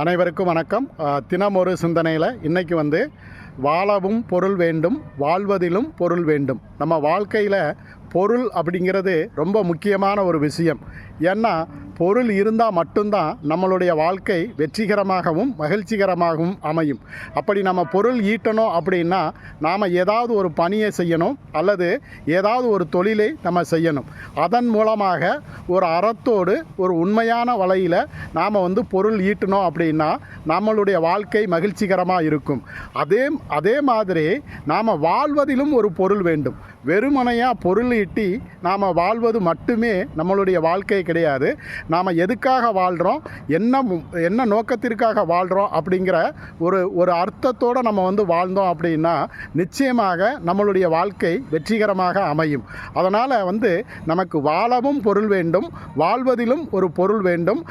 அனைவருக்கும் வணக்கம். தினம் ஒரு சிந்தனையில் இன்றைக்கி வாழவும் பொருள் வேண்டும், வாழ்வதிலும் பொருள் வேண்டும். நம்ம வாழ்க்கையில் பொருள் அப்படிங்கிறது ரொம்ப முக்கியமான ஒரு விஷயம். ஏன்னா பொருள் இருந்தால் மட்டும்தான் நம்மளுடைய வாழ்க்கை வெற்றிகரமாகவும் மகிழ்ச்சிகரமாகவும் அமையும். அப்படி நம்ம பொருள் ஈட்டணும் அப்படின்னா நாம் ஏதாவது ஒரு பணியை செய்யணும், அல்லது ஏதாவது ஒரு தொழிலை நம்ம செய்யணும். அதன் மூலமாக ஒரு அறத்தோடு ஒரு உண்மையான வழியில் நாம் பொருள் ஈட்டணும் அப்படின்னா நம்மளுடைய வாழ்க்கை மகிழ்ச்சிகரமாக இருக்கும். அதே மாதிரி நாம் வாழ்வதிலும் ஒரு பொருள் வேண்டும். வெறுமனையாக பொருள் ஈட்டி நாம் வாழ்வது மட்டுமே நம்மளுடைய வாழ்க்கை கிடையாது. நாம் எதுக்காக வாழ்கிறோம், என்ன நோக்கத்திற்காக வாழ்கிறோம் அப்படிங்கிற ஒரு அர்த்தத்தோடு நம்ம வாழ்ந்தோம் அப்படின்னா நிச்சயமாக நம்மளுடைய வாழ்க்கை வெற்றிகரமாக அமையும். அதனால் நமக்கு வாழவும் பொருள் வேண்டும், வாழ்வதிலும் ஒரு பொருள் வேண்டும்.